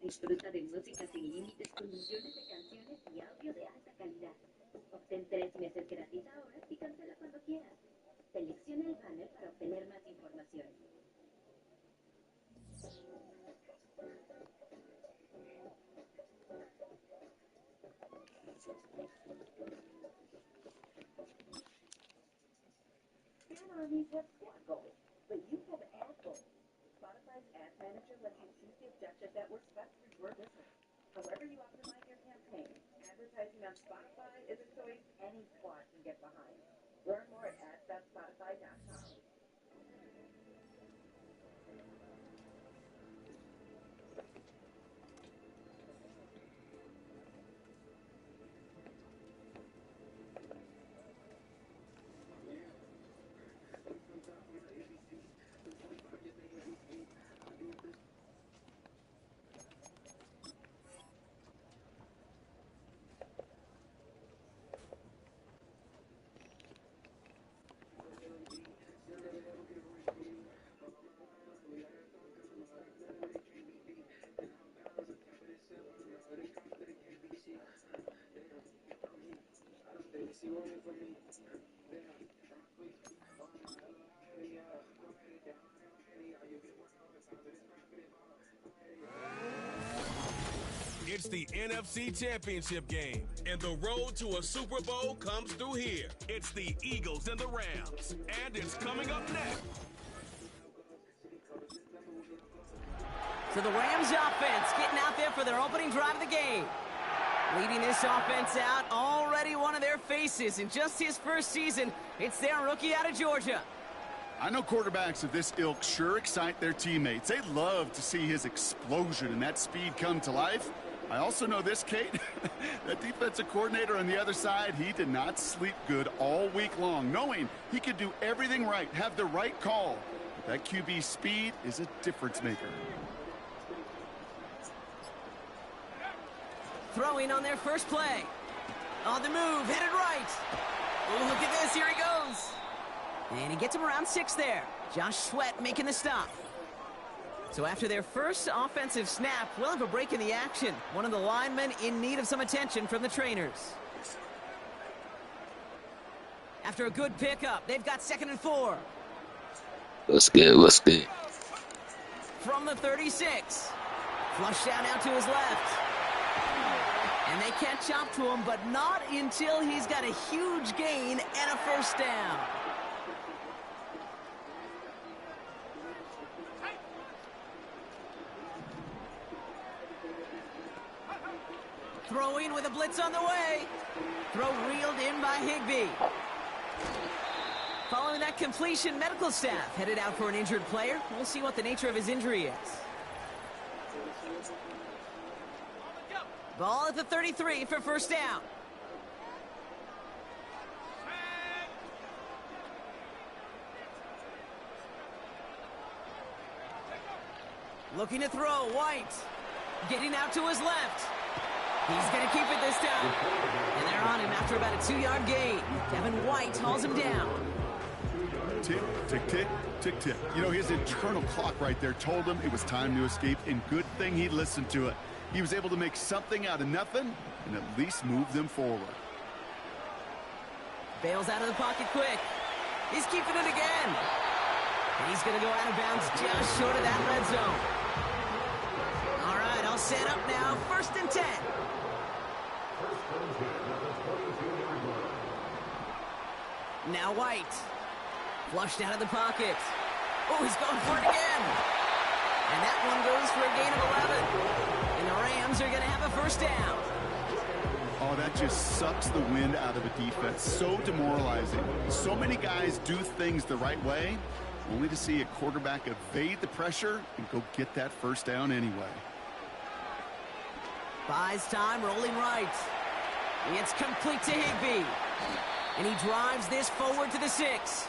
Disfruta de música sin límites con millones de canciones y audio de alta calidad. Obtén 3 meses gratis ahora y cancela cuando quieras. Selecciona el banner para obtener más información. Armies have squad goals, but you have ad goals. Spotify's Ad Manager lets you choose the objectives that work best for your business. However you optimize your campaign, advertising on Spotify is a choice any squad can get behind. Learn more at ads.spotify.com. It's the NFC Championship game, and the road to a Super Bowl comes through here. It's the Eagles and the Rams, and it's coming up next. So the Rams offense getting out there for their opening drive of the game. Leading this offense out, already one of their faces in just his first season. It's their rookie out of Georgia. I know quarterbacks of this ilk sure excite their teammates. They love to see his explosion and that speed come to life. I also know this, Kate, that defensive coordinator on the other side, he did not sleep good all week long, knowing he could do everything right, have the right call. But that QB speed is a difference maker. Throwing on their first play. On the move, headed right. Oh, look at this, here he goes. And he gets him around 6 there. Josh Sweat making the stop. So after their first offensive snap, we'll have a break in the action. One of the linemen in need of some attention from the trainers. After a good pickup, they've got 2nd and 4. What's good? What's good? From the 36. Flush down out to his left. And they can't chop to him, but not until he's got a huge gain and a first down. Throwing with a blitz on the way. Throw reeled in by Higbee. Following that completion, medical staff headed out for an injured player. We'll see what the nature of his injury is. Ball at the 33 for first down. Looking to throw, White. Getting out to his left. He's going to keep it this time. And they're on him after about a 2-yard gain. Devin White hauls him down. Tick, tick, tick, tick, tick. You know, his internal clock right there told him it was time to escape, and good thing he listened to it. He was able to make something out of nothing and at least move them forward. Bails out of the pocket quick. He's keeping it again. And he's going to go out of bounds just short of that red zone. All right, all set up now. 1st and 10. Now White. Flushed out of the pocket. Oh, he's going for it again. And that one goes for a gain of 11. And the Rams are going to have a first down. Oh, that just sucks the wind out of a defense. So demoralizing. So many guys do things the right way, only to see a quarterback evade the pressure and go get that first down anyway. Buys time, rolling right. It's complete to Higbee. And he drives this forward to the 6.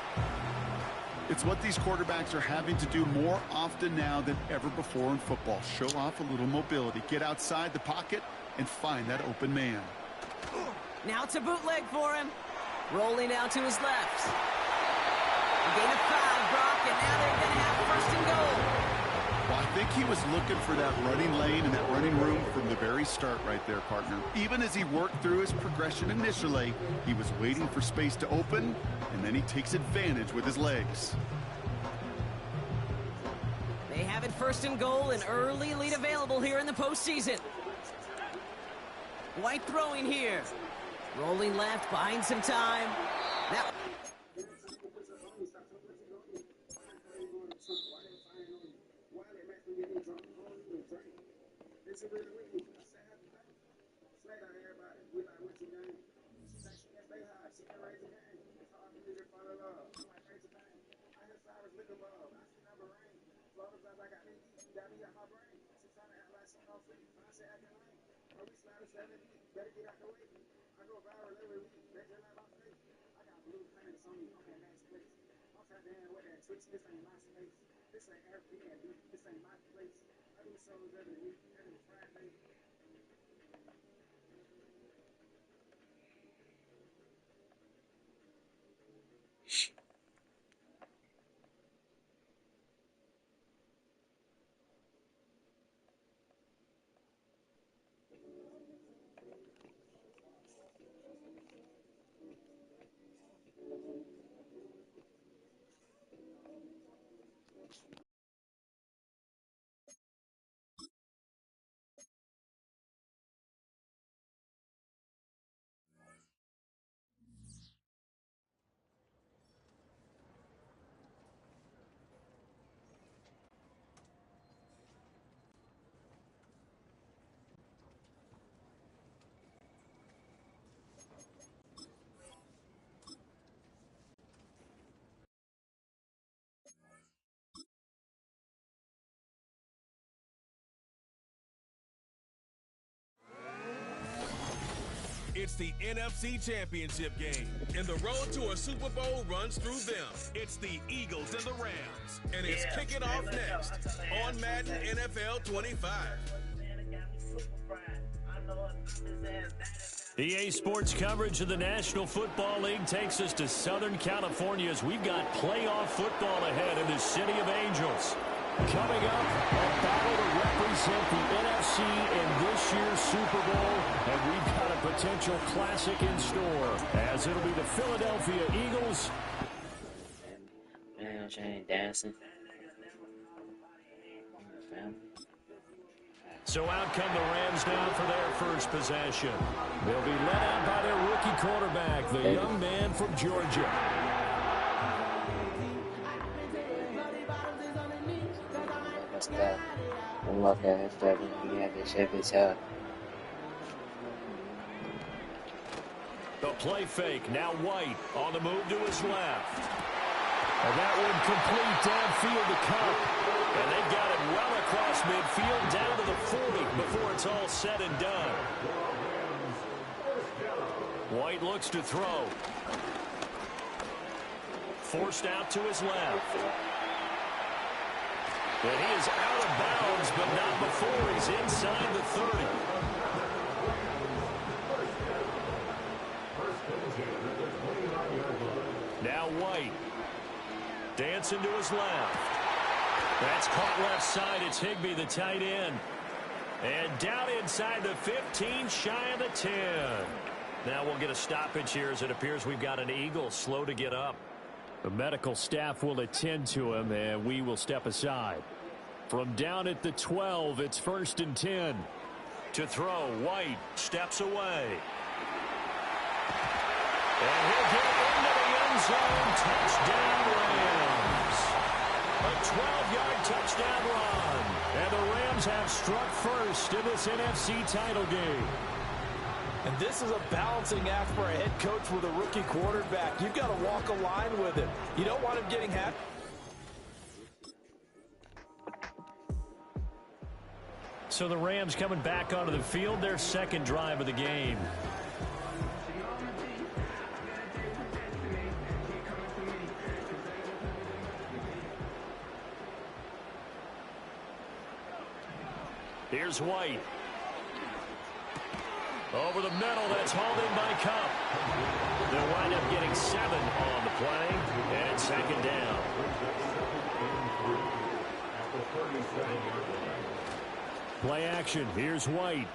It's what these quarterbacks are having to do more often now than ever before in football. Show off a little mobility. Get outside the pocket and find that open man. Now it's a bootleg for him. Rolling out to his left. A gain of 5, Brock, and now they're going to have 1st and goal. Well, I think he was looking for that running lane and that running room from the very start right there, partner. Even as he worked through his progression initially, he was waiting for space to open, and then he takes advantage with his legs. They have it first and goal, an early lead available here in the postseason. White throwing here. Rolling left, buying some time. Now... It's the NFC Championship game, and the road to a Super Bowl runs through them. It's the Eagles and the Rams, and it's kicking off next on Madden NFL 25. EA Sports coverage of the National Football League takes us to Southern California as we've got playoff football ahead in the City of Angels. Coming up, a battle to represent the NFC in this year's Super Bowl, and we've got a potential classic in store, as it'll be the Philadelphia Eagles. Man, she ain't dancing. So out come the Rams now for their first possession. They'll be led out by their rookie quarterback, the young man from Georgia. Stuff. I'm looking at stuff and he had to shave his head. The play fake, now White on the move to his left. And that one complete downfield to Cup. And they've got it well across midfield down to the 40 before it's all said and done. White looks to throw. Forced out to his left. And he is out of bounds, but not before he's inside the 30. Now White. Dancing to his left. That's caught left side. It's Higbee, the tight end. And down inside the 15, shy of the 10. Now we'll get a stoppage here as it appears we've got an Eagle slow to get up. The medical staff will attend to him, and we will step aside. From down at the 12, it's 1st and 10. To throw, White steps away. And he'll get into the end zone. Touchdown, Rams. A 12-yard touchdown run. And the Rams have struck first in this NFC title game. And this is a balancing act for a head coach with a rookie quarterback. You've got to walk a line with him. You don't want him getting happy. So the Rams coming back onto the field, their second drive of the game. Here's White. Over the middle, that's hauled in by Cup. They'll wind up getting 7 on the play, and 2nd down. Play action. Here's White.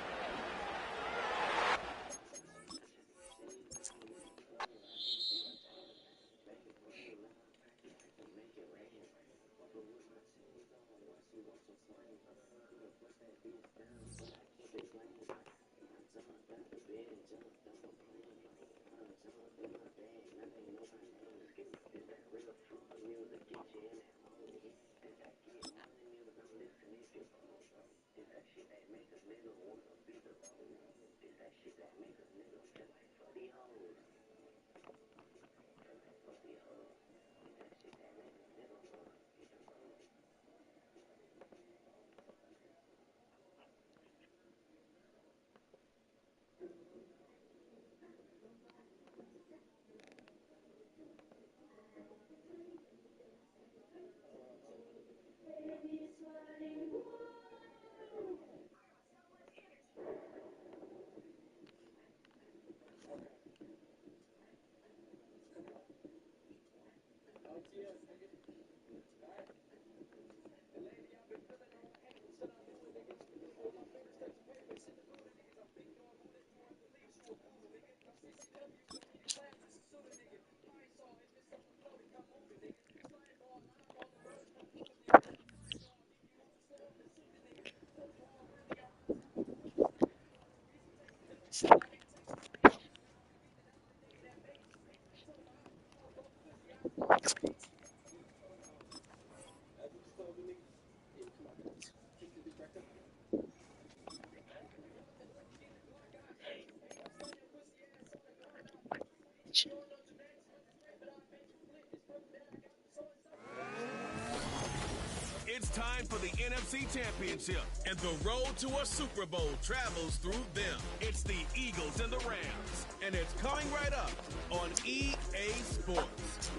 It's time for the NFC Championship, and the road to a Super Bowl travels through them. It's the Eagles and the Rams, and it's coming right up on EA Sports.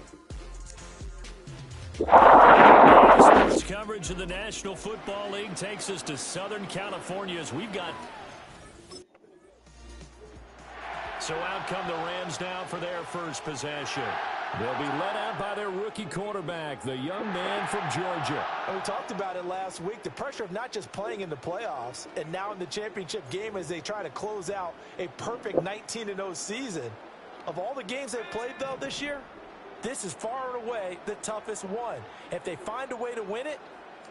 Sports coverage of the National Football League takes us to Southern California as we've got. So out come the Rams now for their first possession. They'll be led out by their rookie quarterback, the young man from Georgia. And we talked about it last week, the pressure of not just playing in the playoffs and now in the championship game as they try to close out a perfect 19-0 season. Of all the games they've played, though, this year, this is far and away the toughest one. If they find a way to win it,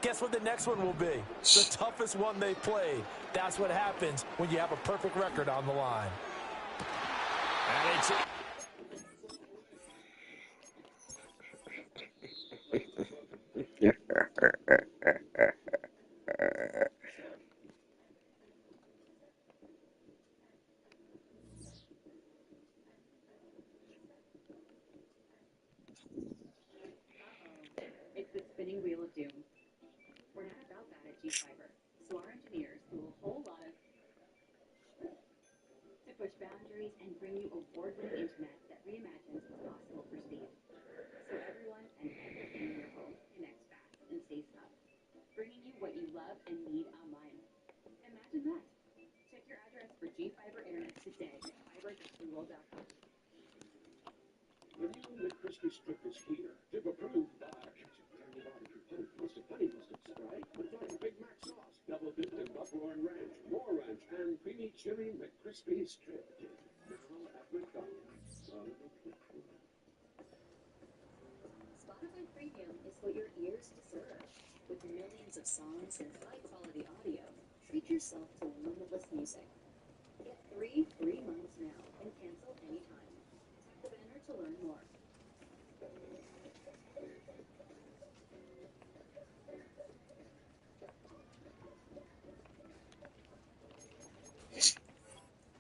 guess what the next one will be? The toughest one they played. That's what happens when you have a perfect record on the line. And it's... It's the spinning wheel of doom. We're not about that at G-Fiber, so our engineers do a whole lot of to push boundaries and bring you award-winning internet that reimagines what's possible for speed. So everyone and everything in your home connects fast and stays up, bringing you what you love and need online. Imagine that. Check your address for G-Fiber Internet today at fiber.google.com. The new McCrispy strip is here. If approved by Honey mustard, right? With like Big Mac sauce, double dipped in buffalo and ranch, more ranch, and creamy chili McCrispy strip. Now at McDonald's. Spotify Premium is what your ears deserve. With millions of songs and high-quality audio, treat yourself to limitless music. Get 3 free months now and cancel anytime. Tap the banner to learn more.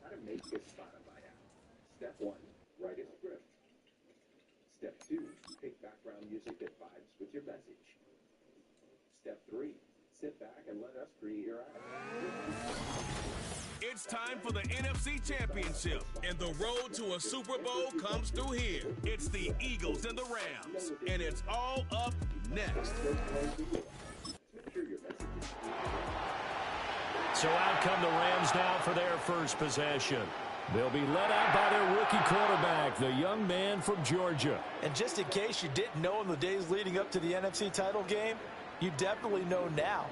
How to make your Spotify app. Step 1, write a script. Step 2, pick background music that vibes with your message. Step 3, sit back and let us create your app. It's time for the NFC Championship, and the road to a Super Bowl comes through here. It's the Eagles and the Rams, and it's all up next. Make sure your message is clear. So out come the Rams now for their first possession. They'll be led out by their rookie quarterback, the young man from Georgia. And just in case you didn't know in the days leading up to the NFC title game, You definitely know now.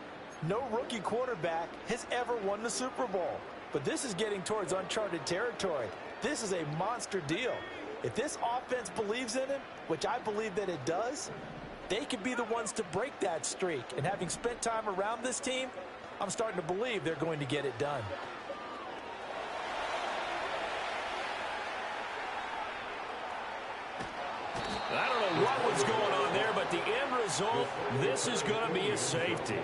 No rookie quarterback has ever won the Super Bowl. But this is getting towards uncharted territory. This is a monster deal. If this offense believes in him, which I believe that it does, they could be the ones to break that streak. And having spent time around this team, I'm starting to believe they're going to get it done. I don't know what was going on there, but the end result, this is going to be a safety.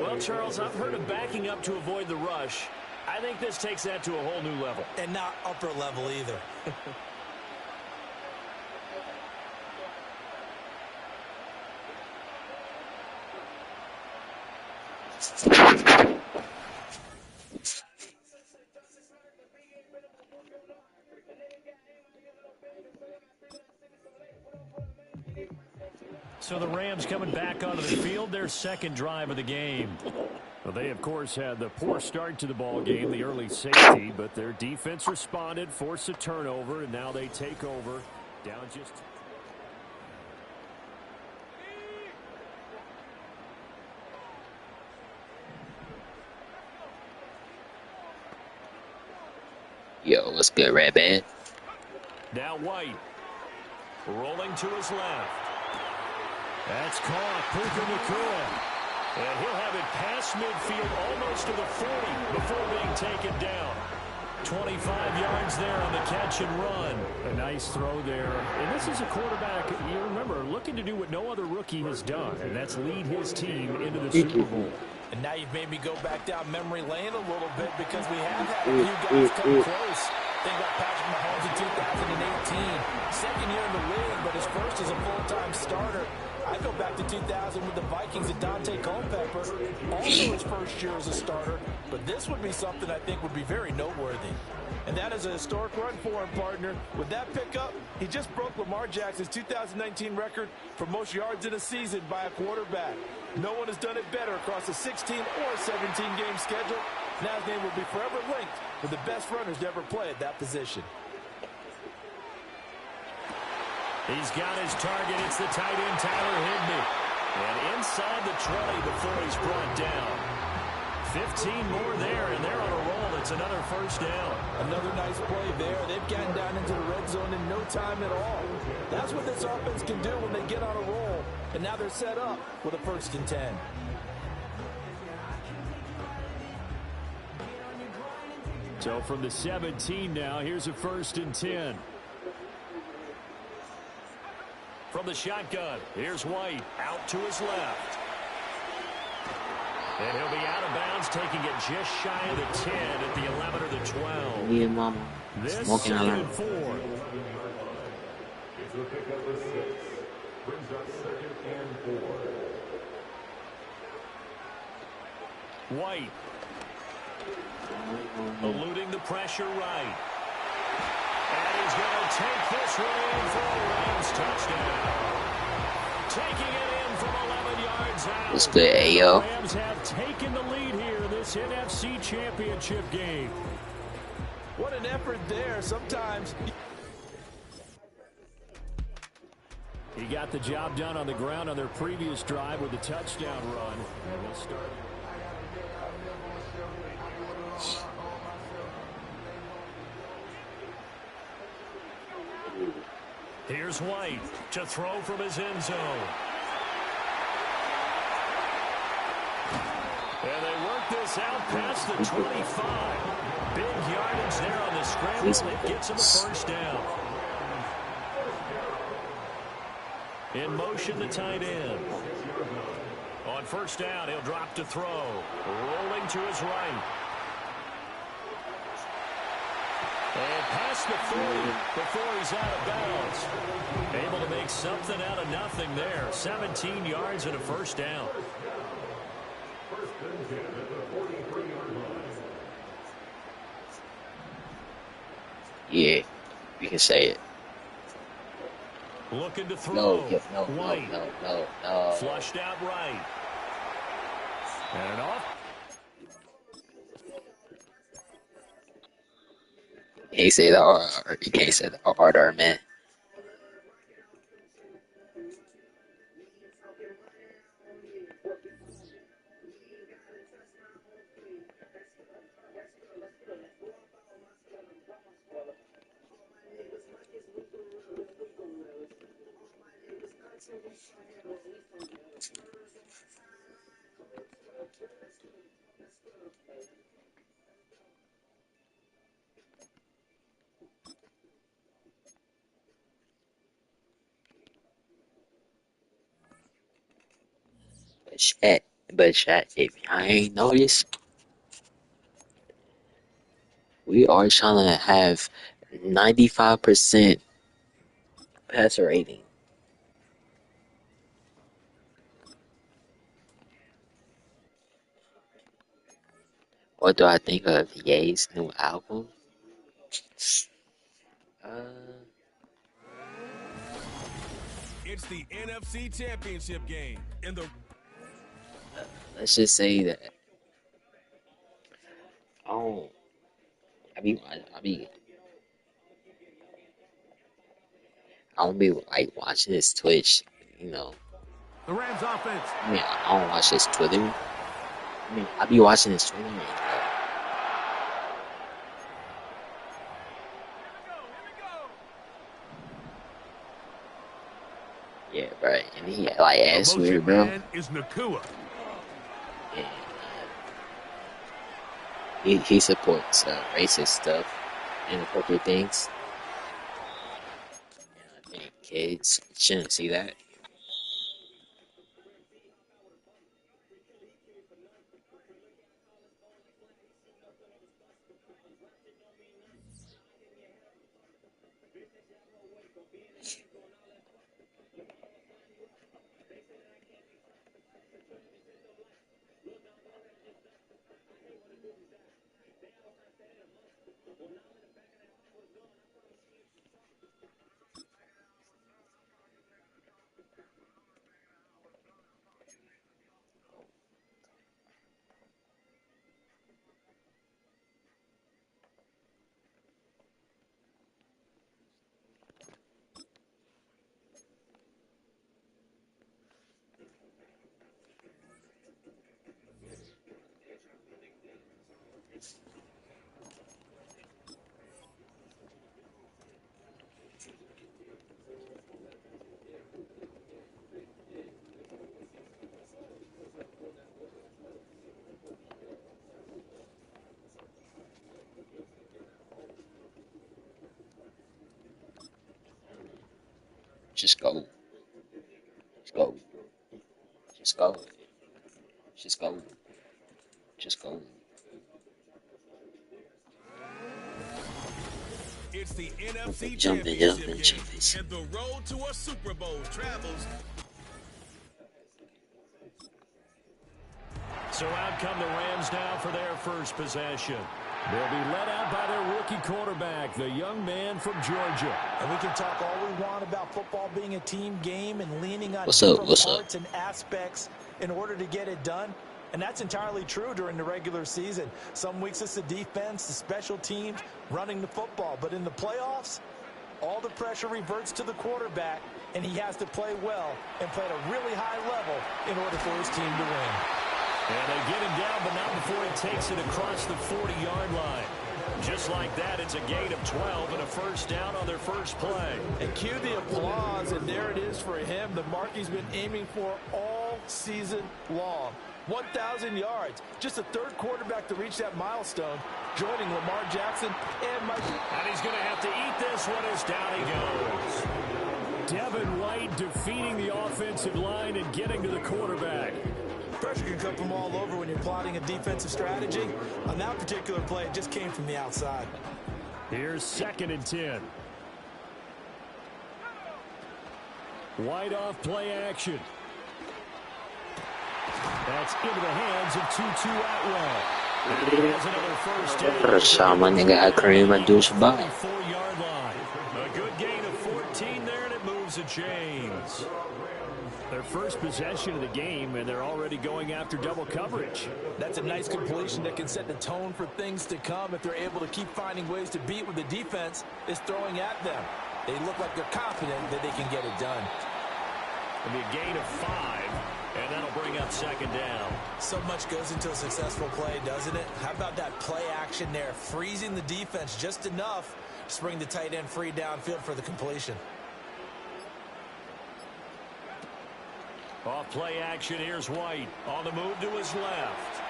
Well, Charles, I've heard of backing up to avoid the rush. I think this takes that to a whole new level. And not upper level either. So the Rams coming back onto the field, their second drive of the game. Well, they, of course, had the poor start to the ball game, the early safety, but their defense responded, forced a turnover, and now they take over. Down just... Yo, what's good, Red Band? Now White. Rolling to his left. That's caught. Puka Nacua. And he'll have it past midfield almost to the 40 before being taken down. 25 yards there on the catch and run. A nice throw there. And this is a quarterback, you remember, looking to do what no other rookie has done, and that's lead his team into the Super Bowl. And now you've made me go back down memory lane a little bit because we have had a few guys come close. Think about Patrick Mahomes in 2018. Second year in the league, but his first as a full-time starter. I go back to 2000 with the Vikings and Dante Culpepper. Also his first year as a starter. But this would be something I think would be very noteworthy. And that is a historic run for him, partner. With that pickup, he just broke Lamar Jackson's 2019 record for most yards in a season by a quarterback. No one has done it better across a 16 or 17-game schedule. Now his name will be forever linked with the best runners to ever play at that position. He's got his target. It's the tight end, Tyler Higbee. And inside the 20 before he's brought down. 15 more there, and they're on a roll. It's another first down. Another nice play there. They've gotten down into the red zone in no time at all. That's what this offense can do when they get on a roll. And now they're set up with a 1st and 10. So from the 17 now, here's a 1st and 10. From the shotgun, here's White out to his left. And he'll be out of bounds, taking it just shy of the 10 at the 11 or the 12. Me and Mama. This Smoking 2nd alarm. and 4. It's the pick up of 6. Brings up 2nd and 4. White. Eluding the pressure right. And he's going to take this one in for a Rams touchdown. Taking it in from 11 yards out. What's good, The Ayo? Rams have taken the lead here in this NFC Championship game. What an effort there. Sometimes He got the job done on the ground on their previous drive with a touchdown run. And they'll start. Here's White to throw from his end zone. And they work this out past the 25. Big yardage there on the scramble. It gets him a first down. In motion, the tight end. On first down, he'll drop to throw. Rolling to his right. And past the 40 before he's out of bounds. Able to make something out of nothing there. 17 yards and a first down. Yeah, you can say it. Looking to throw. No. Flushed out right. And off. You can't say the R. You can't say the R, man. Chat, if I ain't noticed, we are trying to have 95% passer rating. What do I think of Ye's new album? It's the NFC Championship game in the Let's just say that I don't. I don't be like watching his Twitch. You know, The Rams offense. I don't watch his Twitter. I be watching his Twitter. And, yeah, bro. And he like ass weird, bro. Man is Nakua. And he supports racist stuff, inappropriate things. And I think kids shouldn't see that. Just go. Just go. Just go. Just go. Just go. It's the NFC Jumping, Championship game, Championship. and the road to a Super Bowl travels. So out come the Rams now for their first possession. They'll be led out by their rookie quarterback, the young man from Georgia. And we can talk all we want about football being a team game and leaning on What's up? different What's up? parts and aspects in order to get it done. And that's entirely true during the regular season. Some weeks it's the defense, the special teams, running the football. But in the playoffs, all the pressure reverts to the quarterback, and he has to play well and play at a really high level in order for his team to win. And they get him down, but not before he takes it across the 40-yard line. Just like that, it's a gain of 12 and a first down on their first play. And cue the applause, and there it is for him, the mark he's been aiming for all season long. 1,000 yards. Just the third quarterback to reach that milestone, joining Lamar Jackson and Mike. And he's going to have to eat this one as down he goes. Devin White defeating the offensive line and getting to the quarterback. Pressure can come from all over when you're plotting a defensive strategy. On that particular play, it just came from the outside. Here's 2nd and 10. White off play action. That's into the hands of Tutu Atwell. And he has another first down. Rashad, my nigga, Akram, I do Shabbat. 44-yard line. A good gain of 14 there, and it moves the chains. Their first possession of the game, and they're already going after double coverage. That's a nice completion that can set the tone for things to come if they're able to keep finding ways to beat what the defense is throwing at them. They look like they're confident that they can get it done. It'll be a gain of 5, and that'll bring up 2nd down. So much goes into a successful play, doesn't it? How about that play action there, freezing the defense just enough to bring the tight end free downfield for the completion. Off play action, here's White. On the move to his left.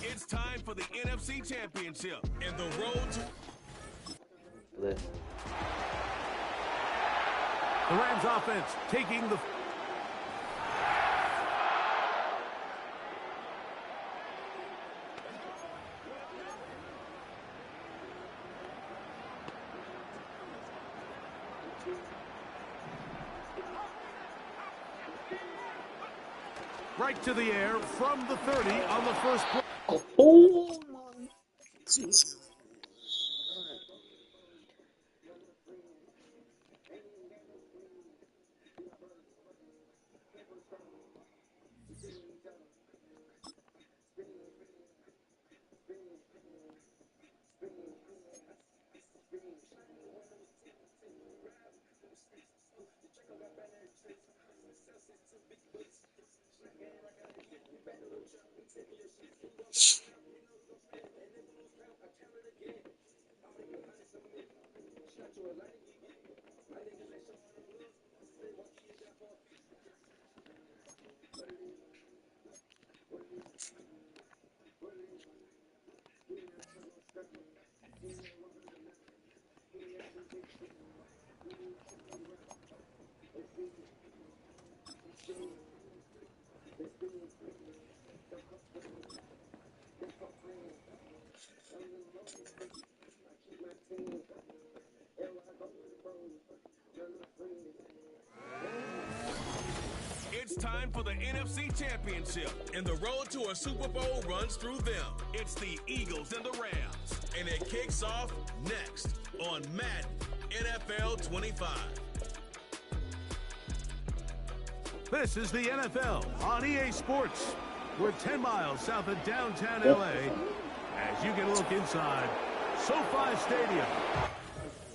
It's time for the NFC Championship and the road to... Listen. The Rams offense taking the... Right to the air from the 30 on the first play. Oh my Jesus. It's time for the NFC Championship, and the road to a Super Bowl runs through them. It's the Eagles and the Rams, and it kicks off next on Madden NFL 25. This is the NFL on EA Sports. We're 10 miles south of downtown LA as you get a look inside SoFi Stadium.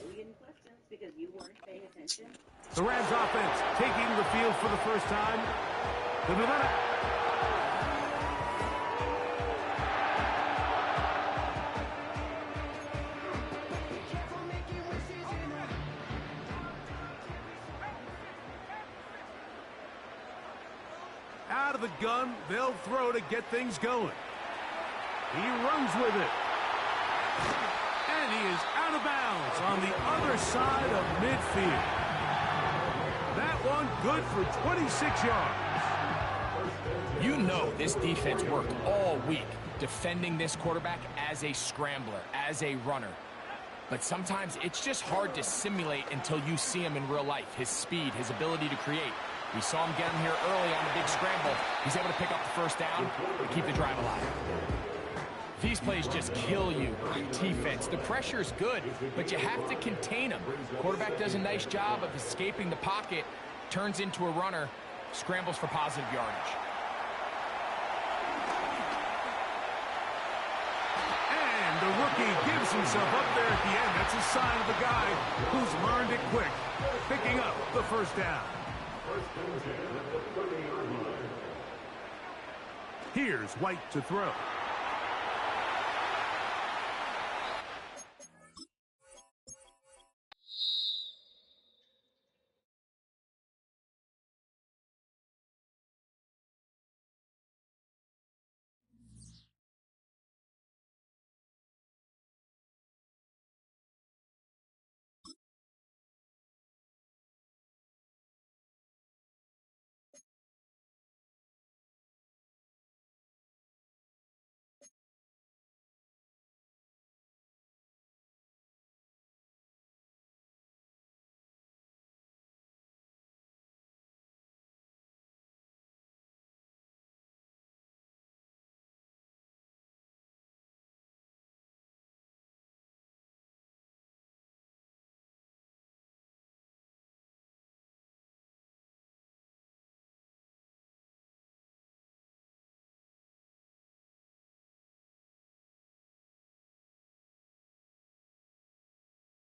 Questions because you weren't paying attention. The Rams offense taking the field for the first time. Out of the gun, they'll throw to get things going. He runs with it. And he is out of bounds on the other side of midfield. That one good for 26 yards. You know this defense worked all week defending this quarterback as a scrambler, as a runner. But sometimes it's just hard to simulate until you see him in real life. His speed, his ability to create. We saw him get him here early on the big scramble. He's able to pick up the first down and keep the drive alive. These plays just kill you on defense. The pressure is good, but you have to contain him. Quarterback does a nice job of escaping the pocket, turns into a runner, scrambles for positive yardage. And the rookie gives himself up there at the end. That's a sign of a guy who's learned it quick, picking up the first down. Here's White to throw.